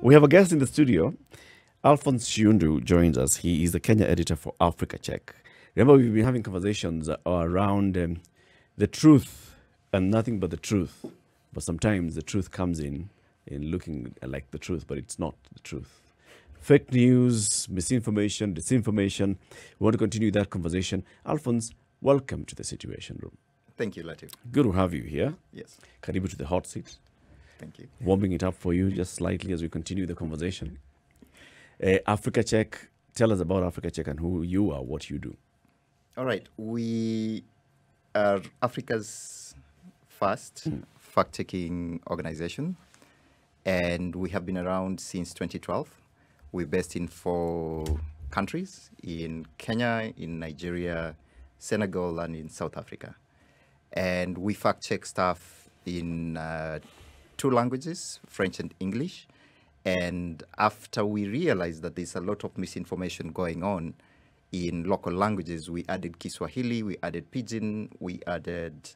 We have a guest in the studio. Alphonce Shiundu joins us. He is the Kenya editor for Africa Check. Remember, we've been having conversations around the truth and nothing but the truth. But sometimes the truth comes in looking like the truth, but it's not the truth. Fake news, misinformation, disinformation. We want to continue that conversation. Alphonce, welcome to the Situation Room. Thank you, Latif. Good to have you here. Yes. Karibu to the hot seat. Thank you. Warming it up for you just slightly as we continue the conversation. Africa Check, tell us about Africa Check and who you are, what you do. All right. We are Africa's first fact-checking organization, and we have been around since 2012. We're based in 4 countries, in Kenya, in Nigeria, Senegal, and in South Africa. And we fact-check stuff in 2 languages, French and English. And after we realized that there's a lot of misinformation going on in local languages, we added Kiswahili, we added Pidgin, we added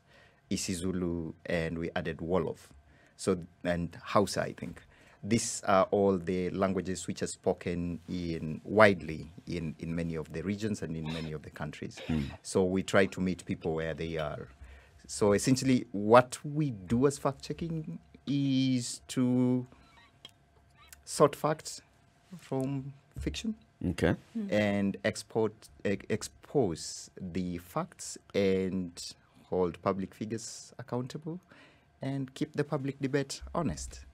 isiZulu, and we added Wolof. So, and Hausa, I think. These are all the languages which are spoken widely in many of the regions and in many of the countries. So we try to meet people where they are. So essentially, what we do as fact-checking is to sort facts from fiction, Okay. and expose the facts and hold public figures accountable and keep the public debate honest.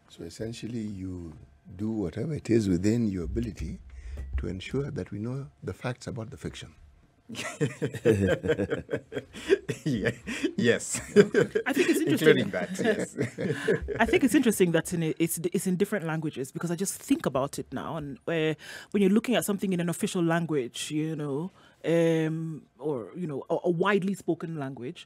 So essentially, you do whatever it is within your ability to ensure that we know the facts about the fiction. Yeah. Yes. I think it's interesting. Including that, yes. I think it's interesting that it's in different languages, because I just think about it now, and when you're looking at something in an official language, or a widely spoken language,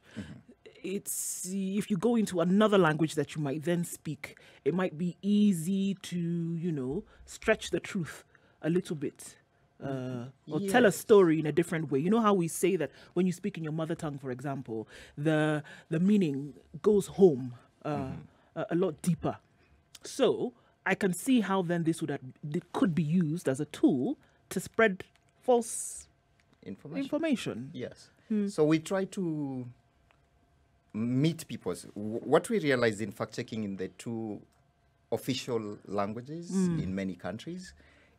it's, if you go into another language that you might then speak, it might be easy to stretch the truth a little bit. Or tell a story in a different way. You know how we say that when you speak in your mother tongue, for example, the meaning goes home a lot deeper. So I can see how then this could be used as a tool to spread false information. Yes. So we try to meet people. What we realized in fact-checking in the 2 official languages in many countries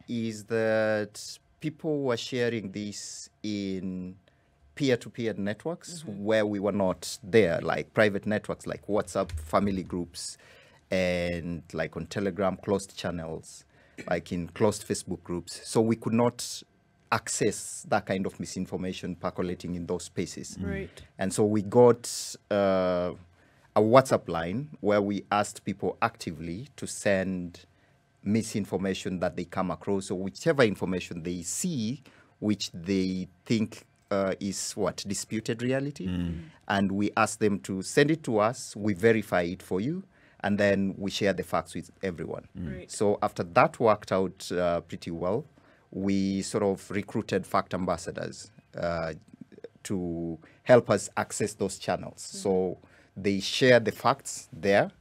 is that people were sharing this in peer-to-peer networks where we were not there, like private networks like WhatsApp, family groups, and like on Telegram, closed channels, like in closed Facebook groups. So we could not access that kind of misinformation percolating in those spaces. Right. And so we got a WhatsApp line where we asked people actively to send misinformation that they come across, or whichever information they see which they think is disputed reality, and we ask them to send it to us, we verify it for you, and then we share the facts with everyone. Right. So after that worked out pretty well, we sort of recruited fact ambassadors to help us access those channels. So they share the facts there,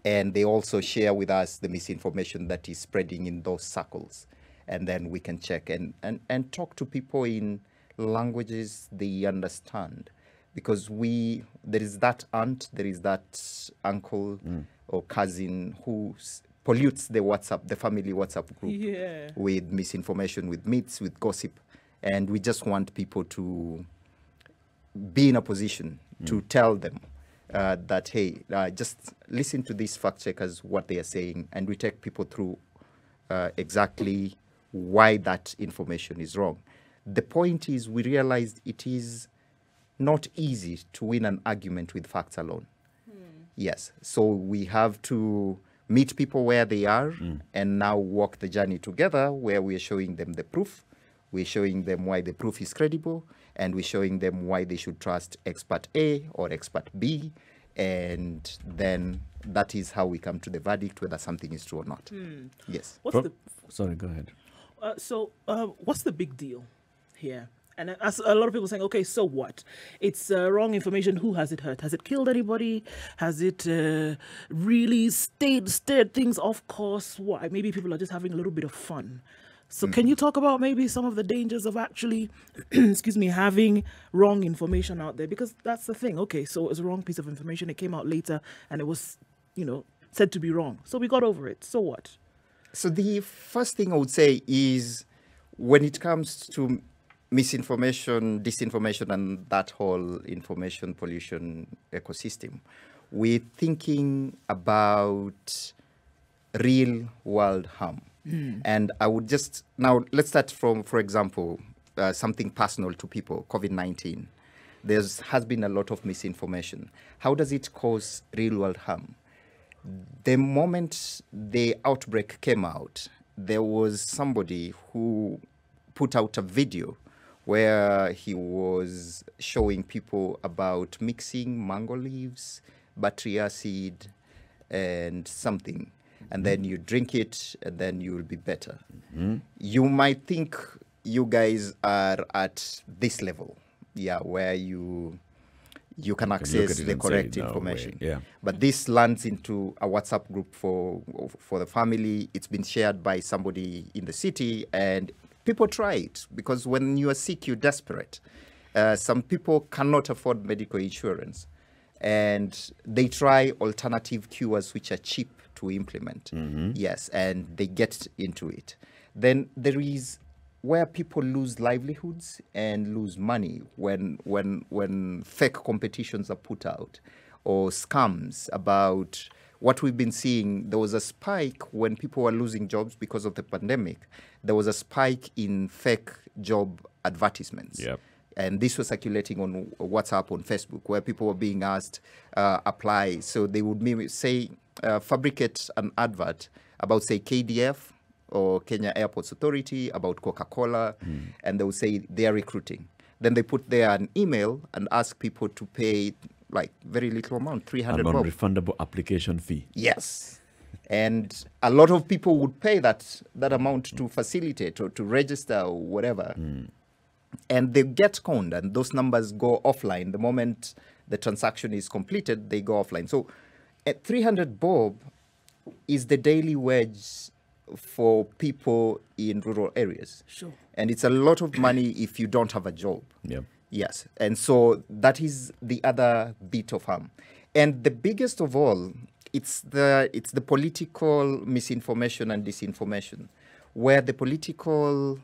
and they also share with us the misinformation that is spreading in those circles. And then we can check and talk to people in languages they understand. Because there is that aunt, there is that uncle or cousin who pollutes the family WhatsApp group with misinformation, with myths, with gossip. And we just want people to be in a position to tell them that, hey, just listen to these fact checkers, what they are saying, and we take people through exactly why that information is wrong. The point is, we realized it is not easy to win an argument with facts alone. Yes, so we have to meet people where they are and now walk the journey together, where we are showing them the proof, we're showing them why the proof is credible, and we're showing them why they should trust expert A or expert B, and then that is how we come to the verdict whether something is true or not. Yes. Sorry, go ahead. So what's the big deal here? And as a lot of people saying, okay, so what? It's wrong information. Who has it hurt? Has it killed anybody? Has it really steered things off course? Why? Maybe people are just having a little bit of fun. So can you talk about maybe some of the dangers of actually, excuse me, having wrong information out there? Because that's the thing. Okay, so it was a wrong piece of information. It came out later and it was, said to be wrong. So we got over it. So what? So the first thing I would say is when it comes to misinformation, disinformation, and that whole information pollution ecosystem, we're thinking about real world harm. And I would just, now let's start from, for example, something personal to people, COVID-19. There has been a lot of misinformation. How does it cause real world harm? The moment the outbreak came out, there was somebody who put out a video where he was showing people about mixing mango leaves, battery acid, and something. And then you drink it, and then you will be better. You might think you guys are at this level, where you can access the correct information. But this lands into a WhatsApp group for the family. It's been shared by somebody in the city, and people try it because when you are sick, you're desperate. Some people cannot afford medical insurance, and they try alternative cures which are cheap to implement. Yes, and they get into it. Then there is where people lose livelihoods and lose money when fake competitions are put out or scams about what we've been seeing. There was a spike when people were losing jobs because of the pandemic. There was a spike in fake job advertisements. And this was circulating on WhatsApp, on Facebook, where people were being asked, apply. So they would maybe say, fabricate an advert about, say, KDF or Kenya Airports Authority, about Coca-Cola, and they would say they are recruiting. Then they put there an email and ask people to pay like very little amount, 300 bob. A non-refundable application fee. Yes. And a lot of people would pay that amount to facilitate or to register or whatever. And they get conned, and those numbers go offline. The moment the transaction is completed, they go offline. So at 300 bob is the daily wage for people in rural areas. Sure. And it's a lot of money if you don't have a job. Yes. And so that is the other bit of harm. And the biggest of all, it's the political misinformation and disinformation, where the political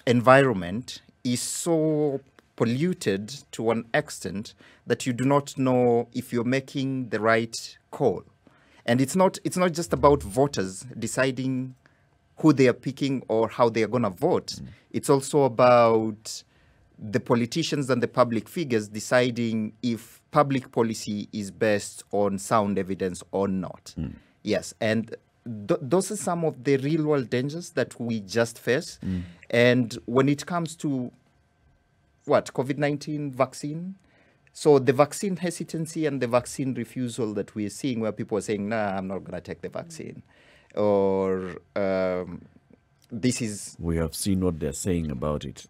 environment is so polluted to an extent that you do not know if you're making the right call. And it's not just about voters deciding who they are picking or how they are going to vote. It's also about the politicians and the public figures deciding if public policy is based on sound evidence or not. Yes, and those are some of the real world dangers that we just face. And when it comes to COVID-19 vaccine, so the vaccine hesitancy and the vaccine refusal that we're seeing, where people are saying, nah, I'm not going to take the vaccine, or this is... We have seen what they're saying about it.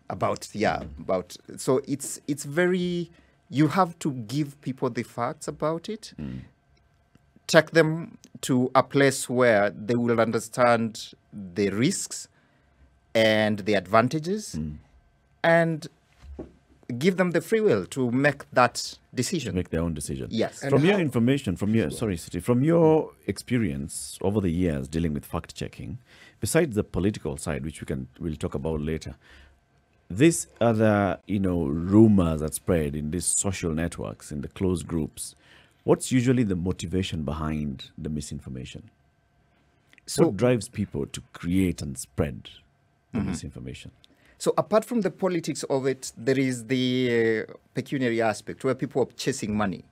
So it's very... You have to give people the facts about it, take them to a place where they will understand the risks and the advantages, and give them the free will to make that decision. To make their own decision. Yes. From your information, from your experience over the years dealing with fact checking, besides the political side, which we'll talk about later, these other rumors that spread in these social networks, in the closed groups, what's usually the motivation behind the misinformation? So, what drives people to create and spread the misinformation? So apart from the politics of it, there is the pecuniary aspect where people are chasing money.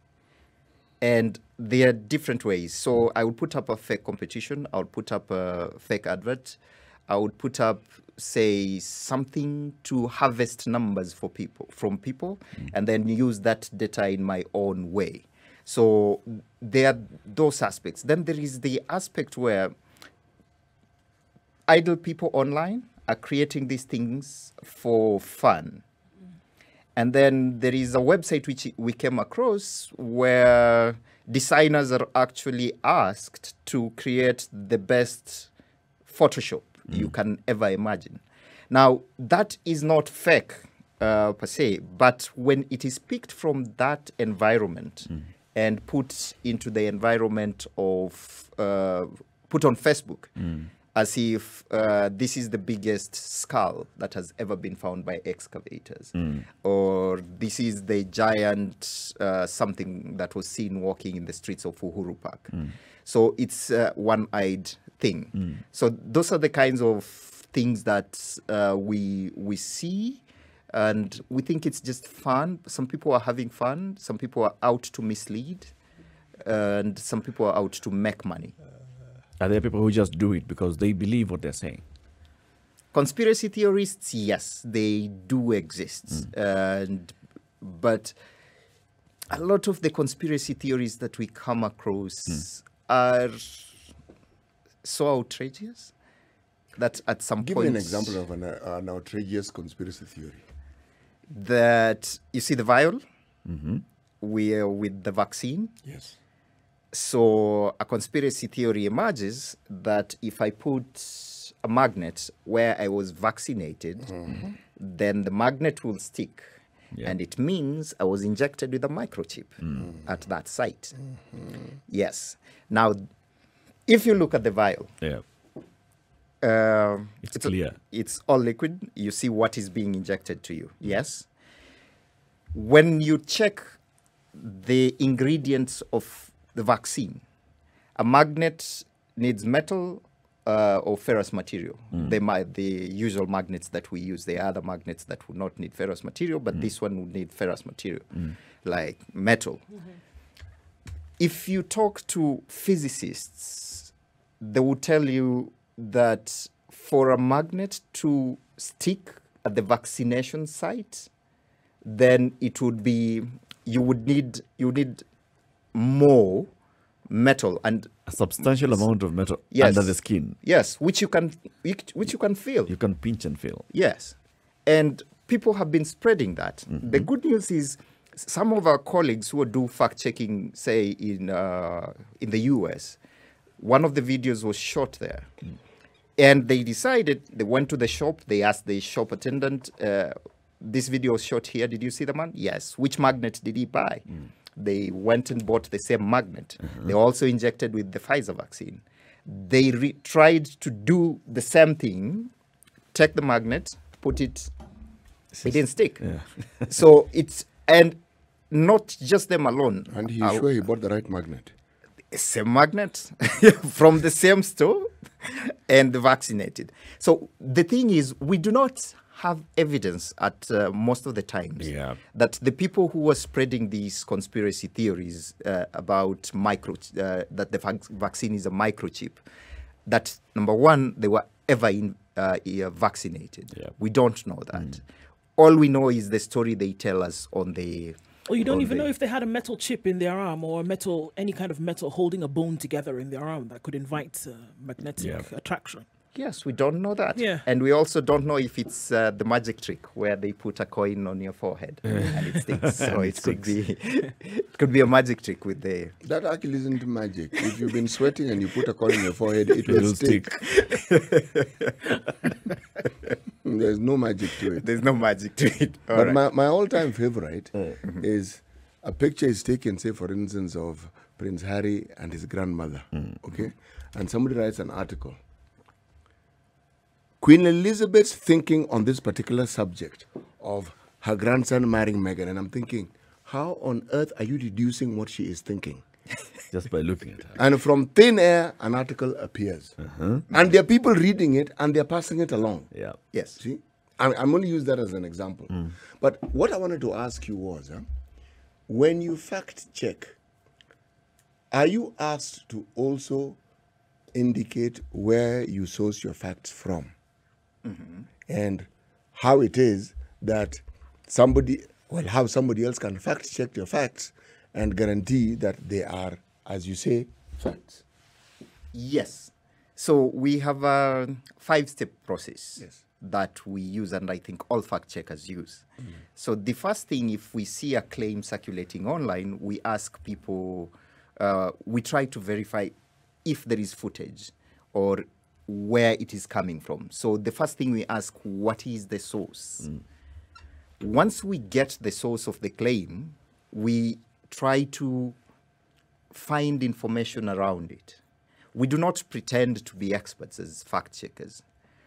And there are different ways. So I would put up a fake competition. I would put up a fake advert. I would put up, say, something to harvest numbers from people, and then use that data in my own way. So there are those aspects. Then there is the aspect where idle people online are creating these things for fun. And then there is a website which we came across where designers are actually asked to create the best Photoshop you can ever imagine. Now, that is not fake per se, but when it is picked from that environment and put into the environment of, put on Facebook, as if this is the biggest skull that has ever been found by excavators, or this is the giant something that was seen walking in the streets of Uhuru Park. So it's one-eyed thing. So those are the kinds of things that we see, and we think it's just fun. Some people are having fun. Some people are out to mislead, and some people are out to make money. Are there people who just do it because they believe what they're saying? Conspiracy theorists, yes, they do exist. But a lot of the conspiracy theories that we come across are so outrageous that at some Give point... me an example of an outrageous conspiracy theory. That, you see the vial? With the vaccine? Yes. So a conspiracy theory emerges that if I put a magnet where I was vaccinated, then the magnet will stick. Yeah. And it means I was injected with a microchip at that site. Yes. Now, if you look at the vial, it's clear. It's all liquid. You see what is being injected to you. Yes. When you check the ingredients of the vaccine, a magnet needs metal or ferrous material. The usual magnets that we use, there are other magnets that would not need ferrous material, but this one would need ferrous material, like metal. If you talk to physicists, they will tell you that for a magnet to stick at the vaccination site, then it would be, you would need more metal and a substantial amount of metal under the skin. Yes, which you can feel. You can pinch and feel. Yes, and people have been spreading that. The good news is some of our colleagues who do fact checking, say in the US, one of the videos was shot there, and they decided, they went to the shop, they asked the shop attendant, this video was shot here, did you see the man? Yes. Which magnet did he buy? They went and bought the same magnet. They also injected with the Pfizer vaccine. They tried to do the same thing, take the magnet, put it, it didn't stick. So it's, and not just them alone. And he's sure he bought the right magnet? Same magnet from the same store and vaccinated. So the thing is, we do not have evidence at most of the times that the people who were spreading these conspiracy theories about that the vaccine is a microchip, that number one, they were ever vaccinated. We don't know that. All we know is the story they tell us on the... Or you don't even know if they had a metal chip in their arm or any kind of metal holding a bone together in their arm that could invite magnetic attraction. Yes, we don't know that. Yeah. And we also don't know if it's the magic trick where they put a coin on your forehead and it sticks. So it could be a magic trick with the... That actually isn't magic. If you've been sweating and you put a coin on your forehead, it will stick. There's no magic to it. There's no magic to it. But my all-time favorite is a picture is taken, say, for instance, of Prince Harry and his grandmother. Okay? And somebody writes an article. Queen Elizabeth's thinking on this particular subject of her grandson marrying Meghan. And I'm thinking, how on earth are you deducing what she is thinking? Just by looking at her. And from thin air, an article appears. And there are people reading it and they're passing it along. Yes. See? I'm only use that as an example. But what I wanted to ask you was, when you fact check, are you asked to also indicate where you source your facts from? And how it is that how somebody else can fact check your facts and guarantee that they are, as you say, facts. Yes. So we have a 5-step process. Yes. that we use, and I think all fact checkers use. So the first thing, if we see a claim circulating online, we ask people, we try to verify if there is footage or where it is coming from. So the first thing we ask, what is the source? Once we get the source of the claim, we try to find information around it. We do not pretend to be experts as fact checkers.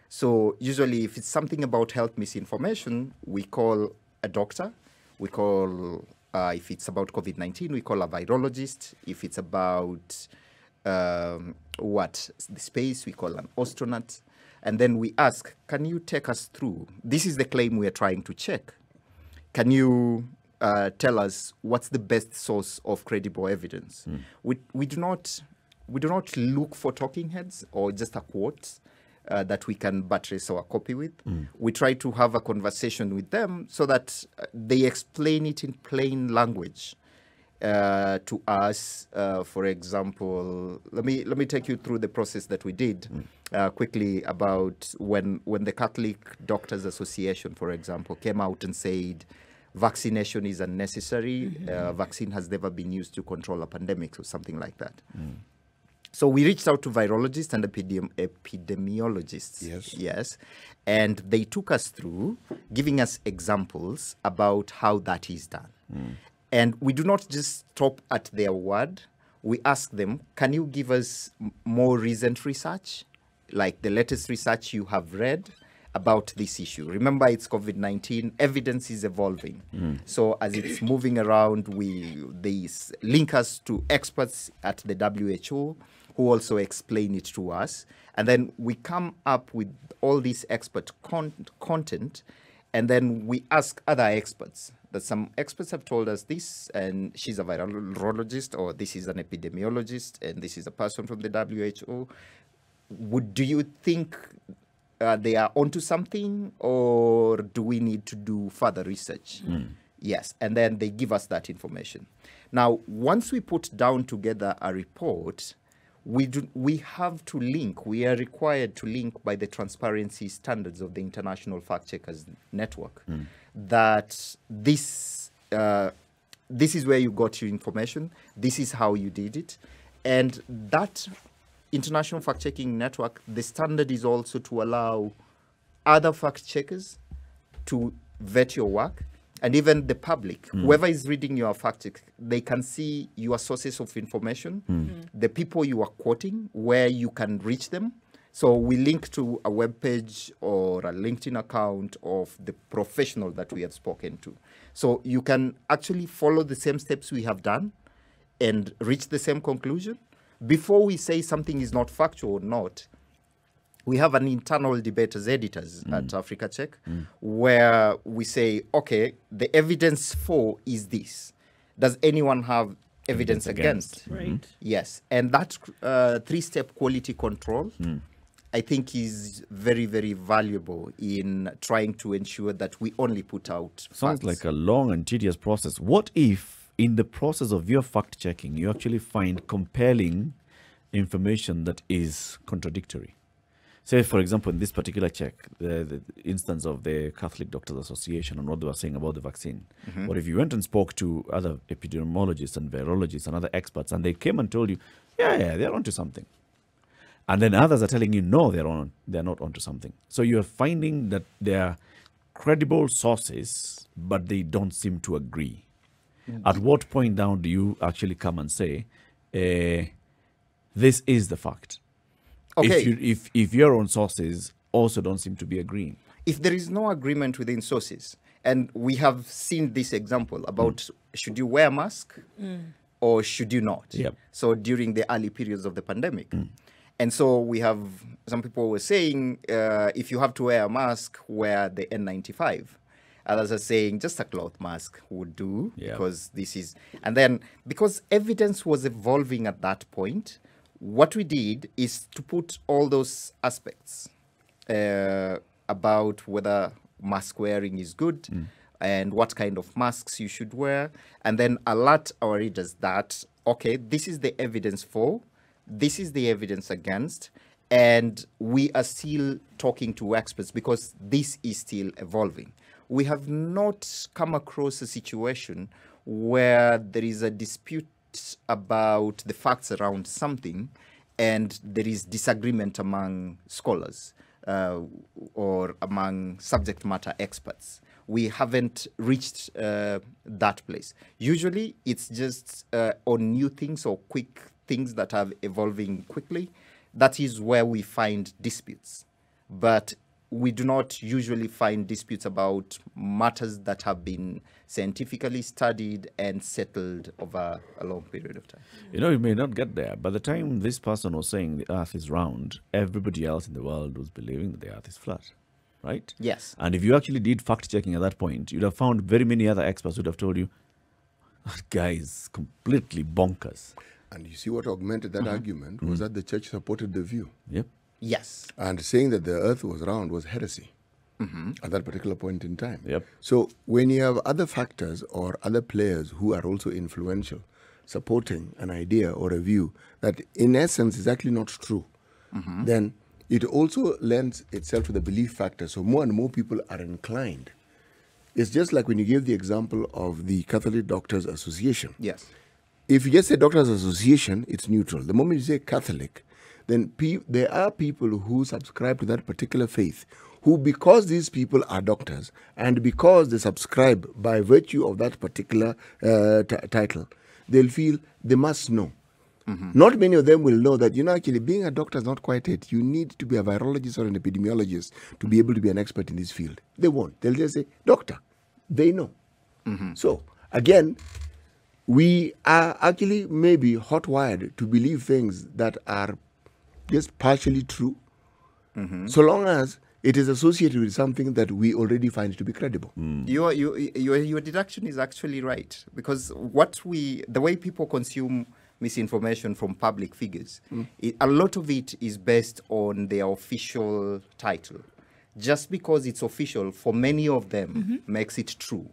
So usually if it's something about health misinformation, we call a doctor. We call, if it's about COVID-19, we call a virologist. If it's about the space, we call an astronaut. And then we ask, can you take us through? This is the claim we are trying to check. Can you tell us what's the best source of credible evidence? We do not look for talking heads or just a quote that we can buttress our copy with. We try to have a conversation with them so that they explain it in plain language to us. For example, let me take you through the process that we did quickly about when the Catholic Doctors Association, for example, came out and said vaccination is unnecessary. Vaccine has never been used to control a pandemic or something like that. So we reached out to virologists and epidemiologists. Yes. And they took us through, giving us examples about how that is done. And we do not just stop at their word. We ask them, can you give us more recent research, like the latest research you have read about this issue? Remember, it's COVID-19. Evidence is evolving. So as it's moving around, they link us to experts at the WHO who also explain it to us. And then we come up with all this expert content, and then we ask other experts. That some experts have told us this, and she's a virologist, or this is an epidemiologist, and this is a person from the WHO. Do you think they are onto something, or do we need to do further research? Yes, and then they give us that information. Now, once we put down together a report, we have to link. We are required to link by the transparency standards of the International Fact Checkers Network. That this is where you got your information. This is how you did it, and that International Fact Checking Network, the standard is also to allow other fact checkers to vet your work, and even the public, whoever is reading your fact check, they can see your sources of information, the people you are quoting, where you can reach them. So we link to a web page or a LinkedIn account of the professional that we have spoken to. So you can actually follow the same steps we have done and reach the same conclusion. Before we say something is not factual or not, we have an internal debate as editors at Africa Check, where we say, okay, the evidence for is this. Does anyone have evidence against? Right. Yes. And that three-step quality control, I think, is very, very valuable in trying to ensure that we only put out Sounds facts. like a long and tedious process. What if, in the process of your fact checking, you actually find compelling information that is contradictory? Say, for example, in this particular check, the instance of the Catholic Doctors Association and what they were saying about the vaccine. But if you went and spoke to other epidemiologists and virologists and other experts, and they came and told you, yeah, they're onto something. And then others are telling you, no, they're not onto something. So you're finding that they're credible sources, but they don't seem to agree. At what point down do you actually come and say, this is the fact? Okay. If your own sources also don't seem to be agreeing. If there is no agreement within sources, and we have seen this example about should you wear a mask or should you not? Yep. So during the early periods of the pandemic. And so we have, some people were saying, if you have to wear a mask, wear the N95. Others are saying just a cloth mask would do, because this is, and then because evidence was evolving at that point, what we did is to put all those aspects about whether mask wearing is good and what kind of masks you should wear, and then alert our readers that, okay, this is the evidence for, this is the evidence against, And we are still talking to experts because this is still evolving. We have not come across a situation where there is a dispute about the facts around something and there is disagreement among scholars or among subject matter experts. We haven't reached that place. Usually it's just on new things or quick things that are evolving quickly. That is where we find disputes. But we do not usually find disputes about matters that have been scientifically studied and settled over a long period of time. You know, you may not get there. By the time this person was saying the earth is round, everybody else in the world was believing that the earth is flat, right? Yes. And if you actually did fact checking at that point, you'd have found very many other experts who would have told you, that guy is completely bonkers. And you see what augmented that argument was that the church supported the view. Yep. Yes. And saying that the earth was round was heresy at that particular point in time. Yep. So when you have other factors or other players who are also influential supporting an idea or a view that in essence is actually not true, then it also lends itself to the belief factor. So more and more people are inclined. It's just like when you give the example of the Catholic Doctors Association. Yes. If you just say Doctors Association, it's neutral. The moment you say Catholic, then there are people who subscribe to that particular faith who, because these people are doctors and because they subscribe by virtue of that particular title, they'll feel they must know. Not many of them will know that, actually being a doctor is not quite it. You need to be a virologist or an epidemiologist to be able to be an expert in this field. They won't. They'll just say, doctor. They know. So, again, we are actually maybe hot-wired to believe things that are just partially true, so long as it is associated with something that we already find to be credible. Your deduction is actually right, because the way people consume misinformation from public figures, a lot of it is based on their official title. Just because it's official, for many of them, makes it true.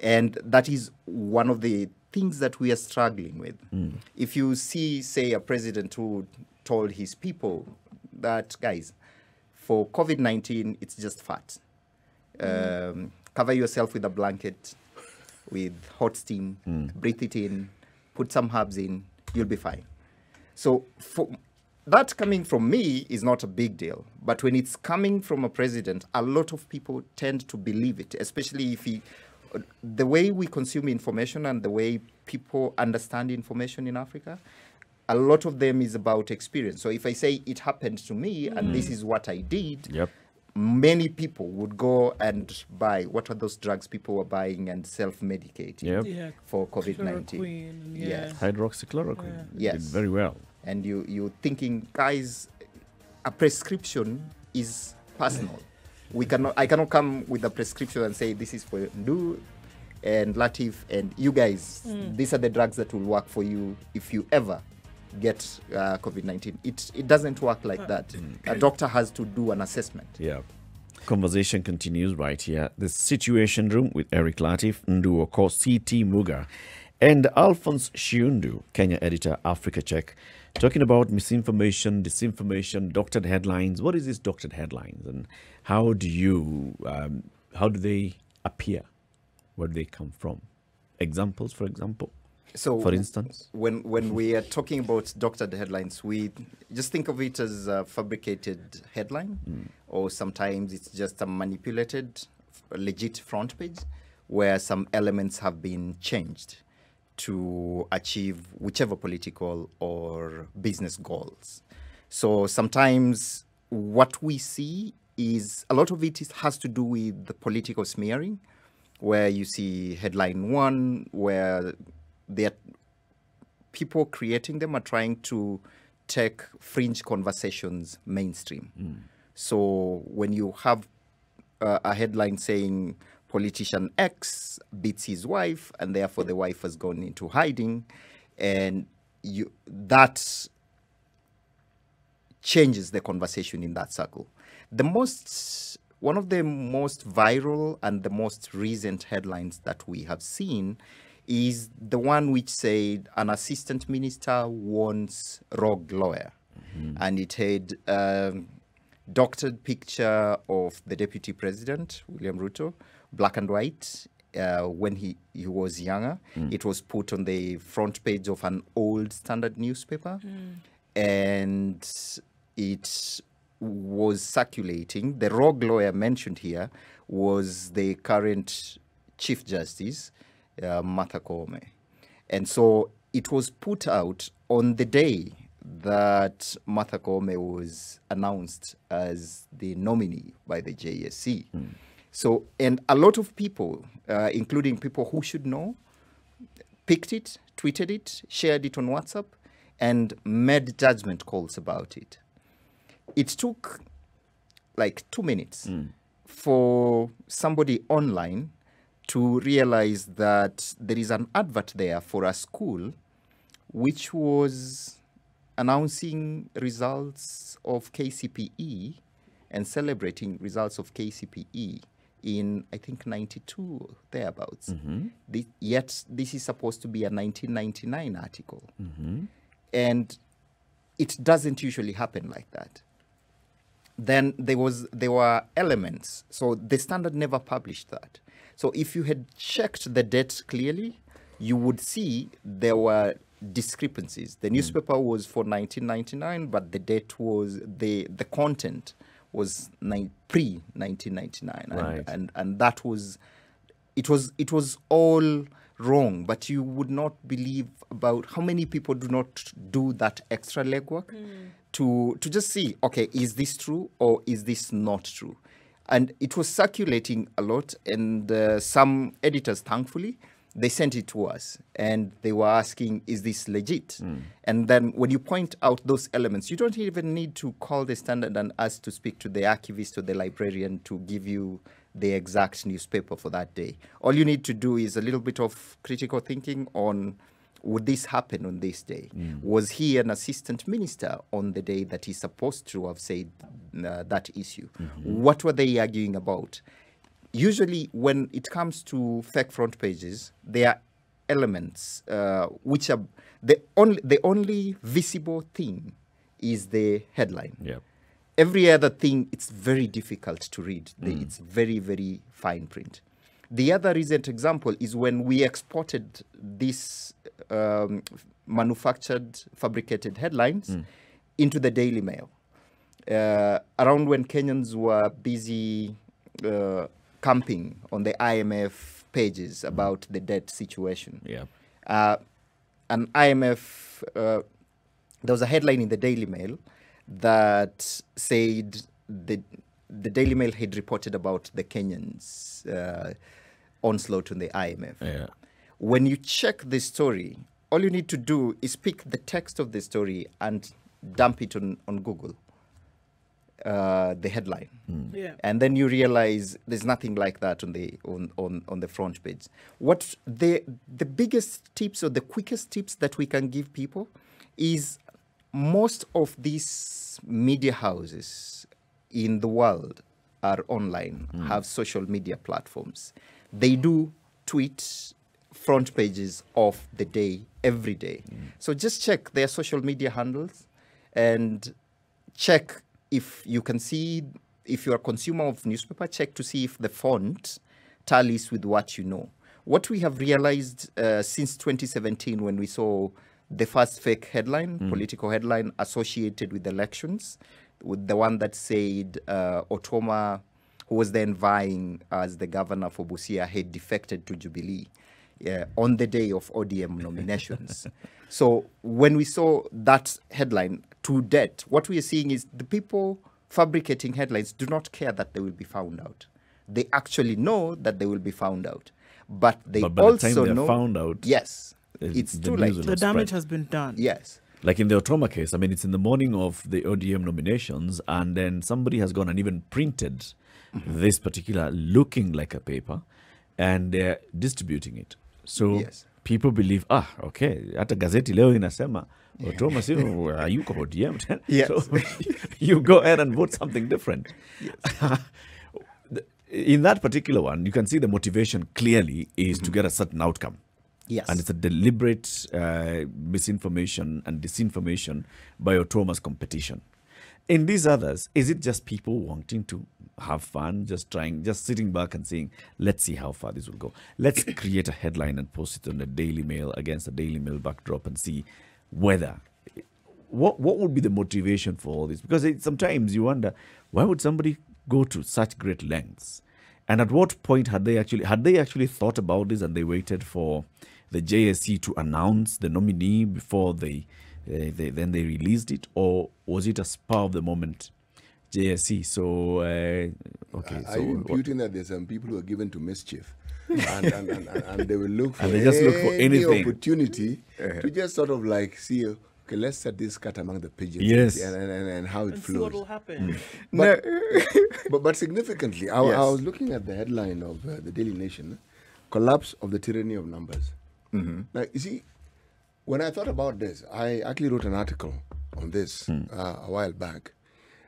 And that is one of the things that we are struggling with. If you see, say, a president who told his people that, guys, for COVID-19, it's just fat. Cover yourself with a blanket, with hot steam, breathe it in, put some herbs in, you'll be fine. So that coming from me is not a big deal. But when it's coming from a president, a lot of people tend to believe it, especially if the way we consume information and the way people understand information in Africa, a lot of them is about experience. So if I say it happened to me and this is what I did, many people would go and buy, what are those drugs people were buying and self-medicating for COVID-19? Yes. Hydroxychloroquine. Yes. Did very well. And you're thinking, guys, a prescription is personal. I cannot come with a prescription and say this is for Ndu and Latif and you guys. These are the drugs that will work for you if you ever get COVID-19. It doesn't work like that. A doctor has to do an assessment. Yeah. Conversation continues right here. The Situation Room with Eric Latif, Ndu Oko, C.T. Muga, and Alphonce Shiundu, Kenya editor, Africa Check, talking about misinformation, disinformation, doctored headlines. What is this doctored headlines, and how do they appear? Where do they come from? Examples, for example. So, for instance, when we are talking about doctored headlines, we just think of it as a fabricated headline, or sometimes it's just a manipulated, legit front page, where some elements have been changed to achieve whichever political or business goals. So sometimes what we see is a lot of it has to do with the political smearing, where you see headline one, where people creating them are trying to take fringe conversations mainstream. So when you have a headline saying politician X beats his wife and therefore the wife has gone into hiding, and that changes the conversation in that circle. One of the most viral and the most recent headlines that we have seen is the one which said an assistant minister warns rogue lawyer. and it had doctored picture of the deputy president, William Ruto, black and white, when he was younger. It was put on the front page of an old Standard newspaper, and it was circulating. The rogue lawyer mentioned here was the current Chief Justice, Martha Koome. And so it was put out on the day that Martha Koome was announced as the nominee by the JSC. So, and a lot of people, including people who should know, picked it, tweeted it, shared it on WhatsApp, and made judgment calls about it. It took like 2 minutes for somebody online to realize that there is an advert there for a school which was announcing results of KCPE and celebrating results of KCPE in, I think, 92, thereabouts. Yet this is supposed to be a 1999 article. And it doesn't usually happen like that. Then there were elements. So the Standard never published that. So if you had checked the dates clearly, you would see there were discrepancies. The newspaper was for 1999, but the date was, the content was pre-1999. Right. And that was, it was all wrong, but you would not believe about how many people do not do that extra legwork to just see, okay, is this true or is this not true? And it was circulating a lot, and some editors, thankfully, they sent it to us, and they were asking, is this legit? And then when you point out those elements, you don't even need to call the Standard and ask to speak to the archivist or the librarian to give you the exact newspaper for that day. All you need to do is a little bit of critical thinking on, would this happen on this day? Was he an assistant minister on the day that he's supposed to have said that issue? What were they arguing about? Usually when it comes to fake front pages, there are elements which are the only visible thing is the headline. Every other thing, it's very difficult to read. It's very, very fine print. The other recent example is when we exported these manufactured, fabricated headlines into the Daily Mail. Around when Kenyans were busy camping on the IMF pages about the debt situation. An IMF, there was a headline in the Daily Mail that said the Daily Mail had reported about the Kenyans' onslaught on the IMF. When you check the story, all you need to do is pick the text of the story and dump it on Google, the headline. And then you realize there's nothing like that on the front page. What the biggest tips or the quickest tips that we can give people is, most of these media houses in the world are online, have social media platforms. They do tweet front pages of the day, every day. So just check their social media handles and check if you can see, if you're a consumer of newspaper, check to see if the font tallies with what you know. What we have realized since 2017, when we saw the first fake headline, political headline associated with elections, with the one that said Otoma, who was then vying as the governor for Busia, had defected to Jubilee on the day of ODM nominations. So when we saw that headline, to date, what we are seeing is the people fabricating headlines do not care that they will be found out. They actually know that they will be found out. But they But by also the time they're know... found out, Yes. It's the too news late. will The have damage spread. has been done. Yes. Like in the Otoma case, I mean, it's in the morning of the ODM nominations, and then somebody has gone and even printed this particular looking like a paper, and they're distributing it. So Yes. people believe, okay, hata gazeti leo inasema Otoma sio hayuko ODM. Yes. So you go ahead and vote something different. In that particular one, you can see the motivation clearly is to get a certain outcome. Yes. And it's a deliberate misinformation and disinformation by autonomous competition. In these others, is it just people wanting to have fun, just sitting back and saying, let's see how far this will go. Let's create a headline and post it on the Daily Mail against the Daily Mail backdrop and see whether, what would be the motivation for all this? Because sometimes you wonder, why would somebody go to such great lengths? And at what point had they actually thought about this and they waited for the JSC to announce the nominee before then they released it, or was it a spur of the moment JSC? So okay, Are you imputing that there's some people who are given to mischief, and they will look for And they just look for any anything. opportunity to just sort of like see, okay, let's set this cat among the pigeons, Yes. and how it And see what will flows. happen. But significantly, I was looking at the headline of the Daily Nation, collapse of the tyranny of numbers. Now, you see, when I thought about this, I actually wrote an article on this a while back,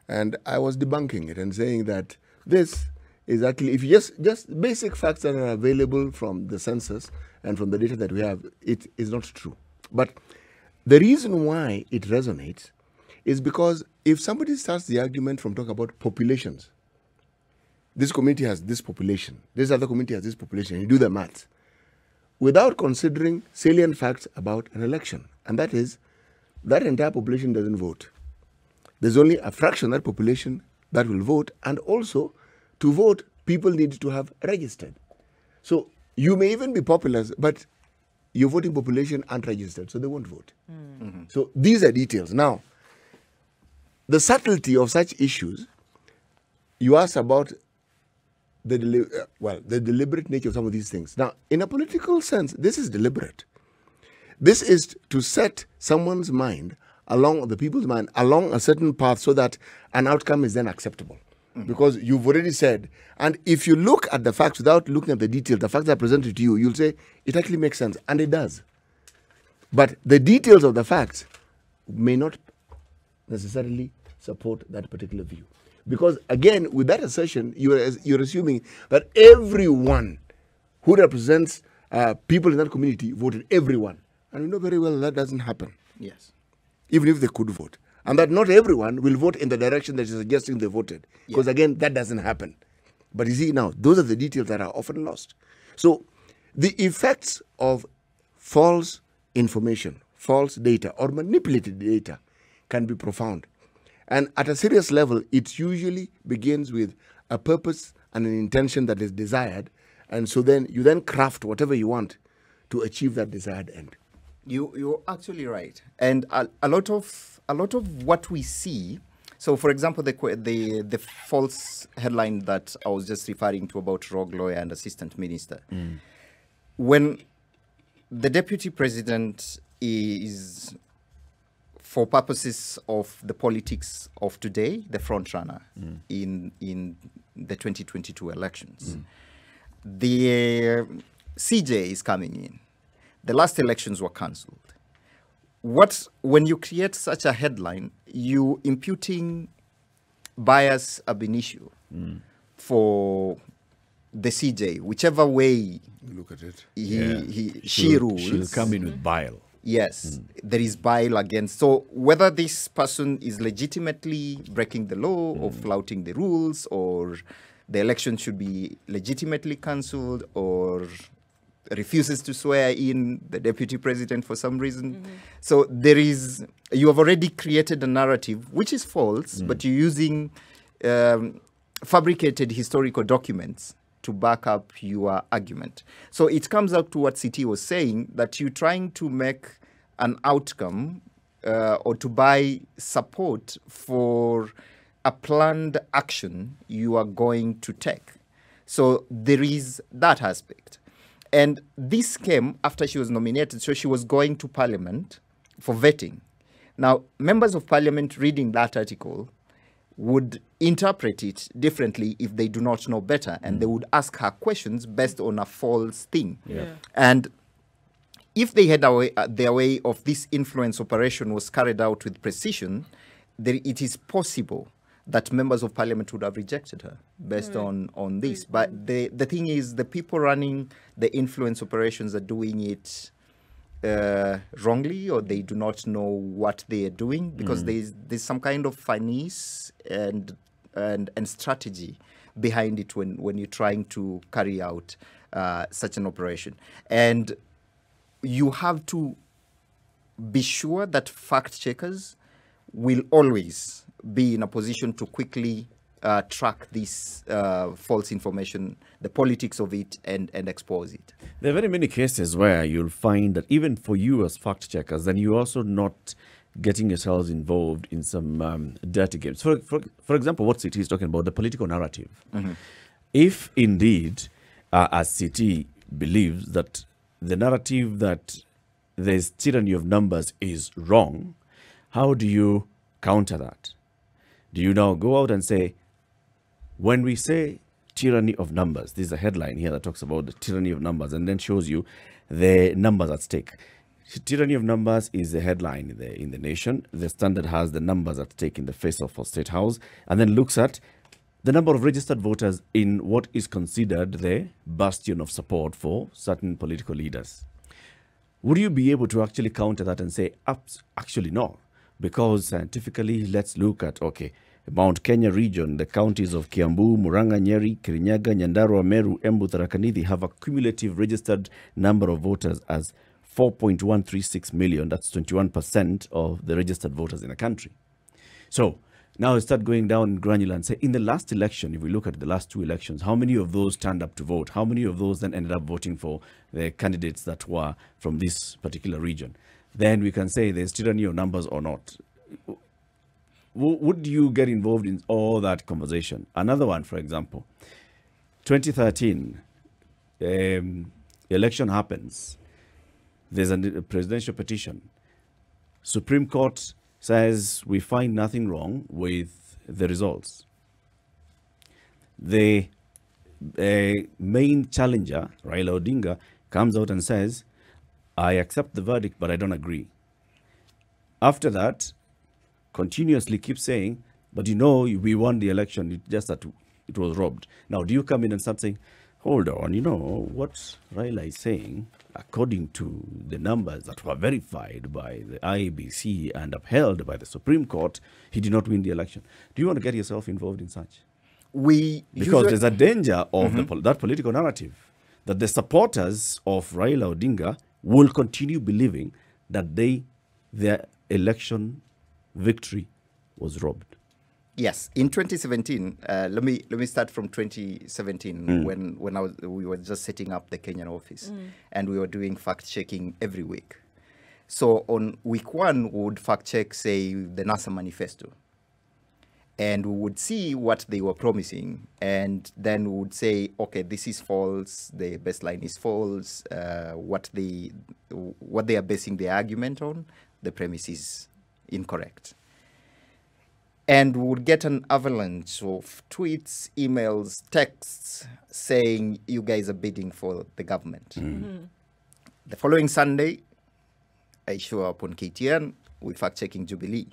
and I was debunking it and saying that this is actually, if you just basic facts that are available from the census and from the data that we have, it is not true. But the reason why it resonates is because if somebody starts the argument from talking about populations, this community has this population, this other community has this population, you do the math, without considering salient facts about an election. And that is, that entire population doesn't vote. There's only a fraction of that population that will vote, and also to vote, people need to have registered. So you may even be popular, but your voting population aren't registered, so they won't vote. So these are details. Now, the subtlety of such issues, you asked about the deliberate nature of some of these things. Now, in a political sense, this is deliberate. This is to set someone's mind the people's mind along a certain path so that an outcome is then acceptable. Because you've already said, and if you look at the facts without looking at the details, the facts that are presented to you, you'll say, it actually makes sense, and it does. But the details of the facts may not necessarily support that particular view. Because again, with that assertion, you're assuming that everyone who represents people in that community voted, everyone. And we know very well that doesn't happen. Yes. Even if they could vote. And that not everyone will vote in the direction that you're suggesting they voted. Because again, that doesn't happen. But you see now, those are the details that are often lost. So the effects of false information, false data, or manipulated data can be profound. And at a serious level, it usually begins with a purpose and an intention that is desired. And so then you then craft whatever you want to achieve that desired end. You're actually right. And a lot of what we see. So, for example, the false headline that I was just referring to about rogue lawyer and assistant minister. When the deputy president is, for purposes of the politics of today, the front runner in the 2022 elections, the CJ is coming in. The last elections were cancelled. When you create such a headline, you imputing bias ab initio for the CJ, whichever way You look at it. she rules. She'll come in with bile. Yes, there is bile against. So whether this person is legitimately breaking the law or flouting the rules, or the election should be legitimately cancelled, or refuses to swear in the deputy president for some reason. So you have already created a narrative which is false, but you're using fabricated historical documents to back up your argument. So it comes out to what CT was saying, that you're trying to make an outcome or to buy support for a planned action you are going to take. So there is that aspect. And this came after she was nominated, so she was going to Parliament for vetting. Now, members of Parliament reading that article would interpret it differently if they do not know better, and they would ask her questions based on a false thing. And if they had their way of this influence operation was carried out with precision, it is possible that members of parliament would have rejected her based on this. But the thing is, the people running the influence operations are doing it wrongly, or they do not know what they are doing, because there's some kind of finesse and strategy behind it when you're trying to carry out such an operation. And you have to be sure that fact checkers will always be in a position to quickly track this false information, the politics of it, and expose it. There are very many cases where you'll find that even for you as fact checkers, then you're also not getting yourselves involved in some dirty games. For example, what CT is talking about, the political narrative. If indeed, as CT believes that the narrative that there's tyranny of numbers is wrong, how do you counter that? Do you now go out and say, when we say tyranny of numbers, there's a headline here that talks about the tyranny of numbers and then shows you the numbers at stake. Tyranny of numbers is the headline in the Nation. The Standard has the numbers at stake in the face-off for State House, and then looks at the number of registered voters in what is considered the bastion of support for certain political leaders. Would you be able to actually counter that and say, actually no, because scientifically, let's look at, okay, Mount Kenya region, the counties of Kiambu, Murang'a, Nyeri, Kirinyaga, Nyandarua, Meru, Embu, Tharaka Nithi have a cumulative registered number of voters as 4.136 million. That's 21% of the registered voters in the country. So now we start going down granular and say, in the last election, if we look at the last two elections, how many of those turned up to vote? How many of those then ended up voting for the candidates that were from this particular region? Then we can say there's tyranny of numbers or not. Would you get involved in all that conversation? Another one, for example, 2013, election happens. There's a presidential petition. Supreme Court says we find nothing wrong with the results. The main challenger, Raila Odinga, comes out and says, I accept the verdict, but I don't agree. After that, continuously keeps saying, but you know, we won the election, it's just that it was robbed. Now, do you come in and start saying, hold on, you know, what Raila is saying, according to the numbers that were verified by the IEBC and upheld by the Supreme Court, he did not win the election. Do you want to get yourself involved in such? Because there's a danger of that political narrative, that the supporters of Raila Odinga will continue believing that their election victory was robbed. Yes, in 2017, let me start from 2017 when we were just setting up the Kenyan office, and we were doing fact checking every week. So on week one, we would fact check, say, the NASA manifesto, and we would see what they were promising, and then we would say, okay, this is false, the baseline is false, what they are basing their argument on, the premise is incorrect. And we would get an avalanche of tweets, emails, texts saying you guys are bidding for the government. The following Sunday, I show up on KTN, we fact-checking Jubilee.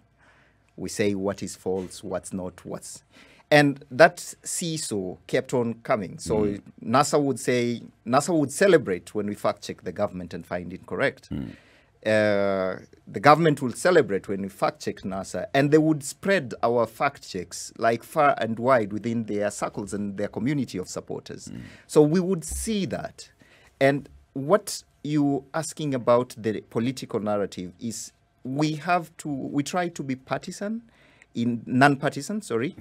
We say what is false, what's not, what's... And that seesaw kept on coming. So NASA would celebrate when we fact-check the government and find it correct. The government will celebrate when we fact-check NASA, and they would spread our fact-checks like far and wide within their circles and their community of supporters. So we would see that. And what you're asking about the political narrative is we try to be non-partisan, sorry.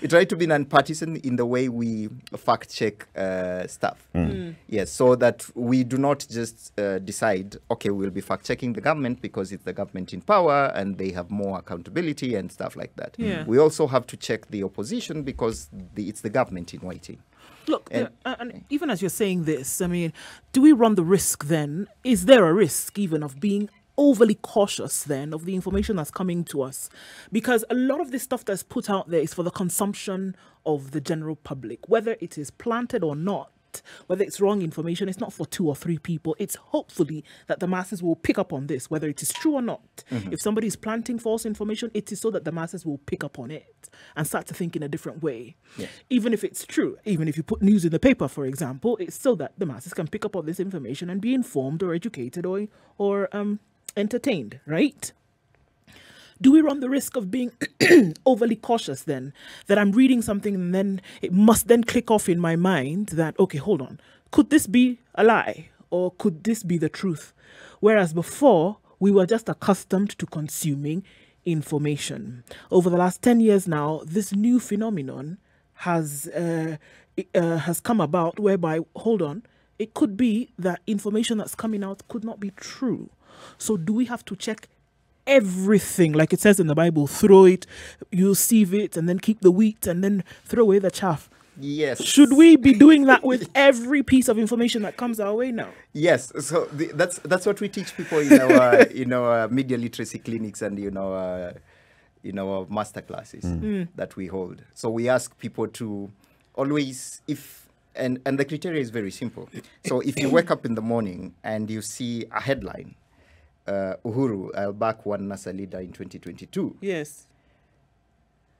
We try to be non-partisan in the way we fact-check stuff. Yes, so that we do not just decide, okay, we'll be fact-checking the government because it's the government in power and they have more accountability and stuff like that. We also have to check the opposition because it's the government in waiting. Look, and even as you're saying this, I mean, do we run the risk then? Is there a risk even of being overly cautious then of the information that's coming to us? Because a lot of this stuff that's put out there is for the consumption of the general public, whether it is planted or not. not, whether it's wrong information, it's not for 2 or 3 people. It's hopefully that the masses will pick up on this, whether it is true or not. If somebody is planting false information, it is so that the masses will pick up on it and start to think in a different way. Yeah. Even if it's true, even if you put news in the paper, for example, it's so that the masses can pick up on this information and be informed or educated or entertained, right? Do we run the risk of being overly cautious then? That I'm reading something and then it must then click off in my mind that, okay, hold on. Could this be a lie? Or could this be the truth? Whereas before, we were just accustomed to consuming information. Over the last 10 years now, this new phenomenon has come about whereby, hold on, it could be that information that's coming out could not be true. So do we have to check everything, like it says in the Bible? Throw it, you sieve it, and then keep the wheat, and then throw away the chaff. Yes. Should we be doing that with every piece of information that comes our way now? Yes. So that's what we teach people in our media literacy clinics and our master classes that we hold. So we ask people to always, and the criteria is very simple. So if you wake up in the morning and you see a headline, Uhuru, I'll back one NASA leader in 2022. Yes.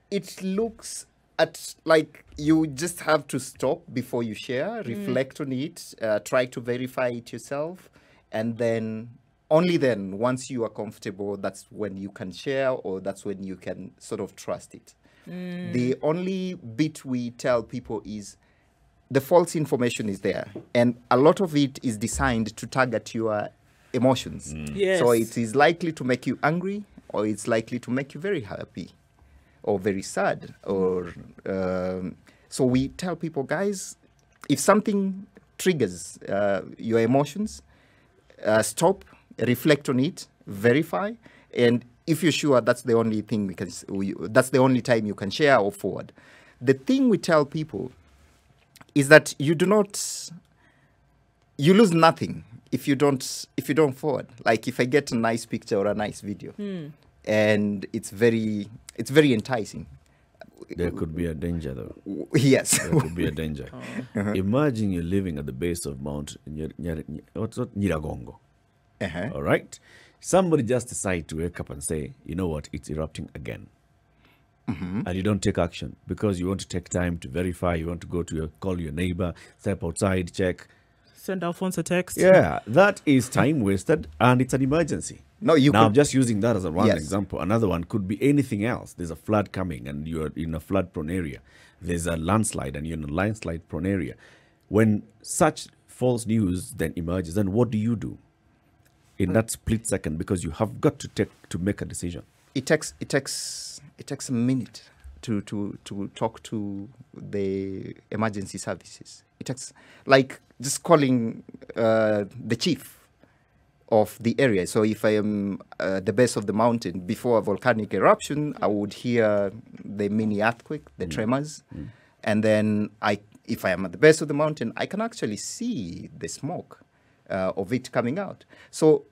It looks at like you just have to stop before you share, reflect on it, try to verify it yourself, and then only then, once you are comfortable, that's when you can share, or that's when you can sort of trust it. The only bit we tell people is the false information is there, and a lot of it is designed to target your emotions. Yes. So it is likely to make you angry, or it's likely to make you very happy or very sad. Or so we tell people, guys, if something triggers your emotions, stop, reflect on it, verify, and if you're sure that's the only thing that's the only time you can share or forward. The thing we tell people is that you lose nothing if you don't forward. Like if I get a nice picture or a nice video, and it's very enticing. There could be a danger, though. Yes. There could be a danger. Imagine you're living at the base of Mount Nyiragongo. All right? Somebody just decide to wake up and say, you know what, it's erupting again. And you don't take action because you want to take time to verify. You want to go to call your neighbor, step outside, check. Send Alphonce a text. Yeah, that is time wasted, and it's an emergency. No, I'm just using that as one example. Another one could be anything else. There's a flood coming, and you're in a flood-prone area. There's a landslide, and you're in a landslide-prone area. When such false news then emerges, then what do you do in that split second? Because you have got to make a decision. It takes a minute to talk to the emergency services. It takes like just calling the chief of the area. So if I am at the base of the mountain before a volcanic eruption, I would hear the mini earthquake, the tremors, and then if I am at the base of the mountain, I can actually see the smoke of it coming out. So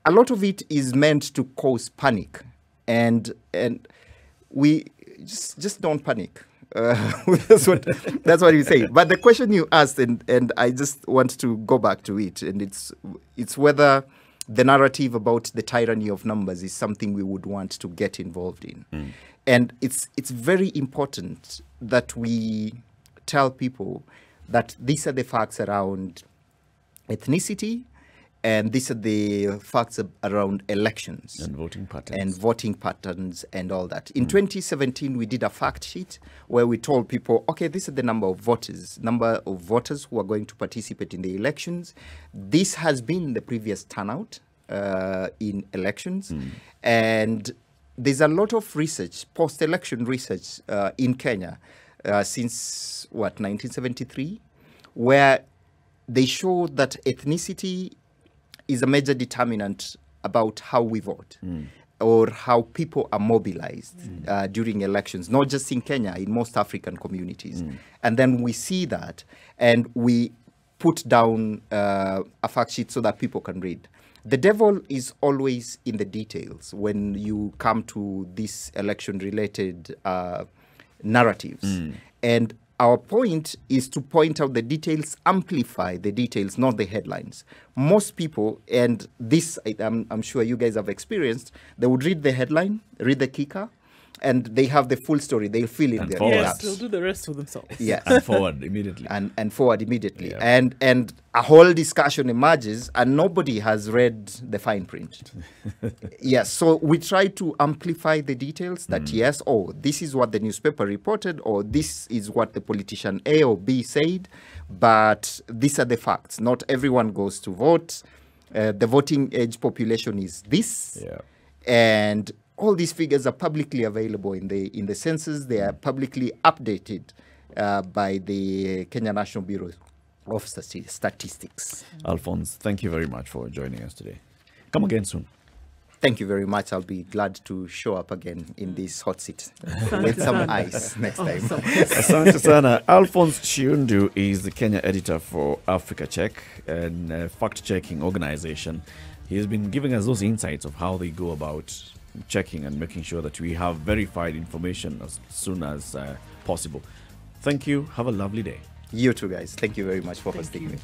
a lot of it is meant to cause panic, and we just don't panic. That's what you say. But the question you asked, and I just want to go back to it, and it's whether the narrative about the tyranny of numbers is something we would want to get involved in. And it's very important that we tell people that these are the facts around ethnicity, and these are the facts around elections. And voting patterns. And all that. In 2017, we did a fact sheet where we told people, okay, this is the number of voters who are going to participate in the elections. This has been the previous turnout in elections. And there's a lot of research, post-election research in Kenya since, 1973, where they show that ethnicity is a major determinant about how we vote or how people are mobilized during elections, not just in Kenya, in most African communities. And then we see that, and we put down a fact sheet so that people can read. The devil is always in the details when you come to these election-related narratives. And our point is to point out the details, amplify the details, not the headlines. Most people, and this I'm sure you guys have experienced, they would read the headline, read the kicker, and they have the full story. They'll fill in And their forward. Yes, gaps. they'll do the rest for themselves. Yes. And forward immediately. And forward immediately. Yeah. And a whole discussion emerges, and nobody has read the fine print. Yes, so we try to amplify the details that, yes, oh, this is what the newspaper reported, or this is what the politician A or B said, but these are the facts. Not everyone goes to vote. The voting age population is this. Yeah. And all these figures are publicly available in the census. They are publicly updated by the Kenya National Bureau of Statistics. Alphonse, thank you very much for joining us today. Come again soon. Thank you very much. I'll be glad to show up again in this hot seat with some ice next time. Asante sana. Alphonse Shiundu is the Kenya editor for Africa Check, a fact-checking organization. He has been giving us those insights of how they go about checking and making sure that we have verified information as soon as possible. Thank you. Have a lovely day. You too, guys. Thank you very much for hosting me.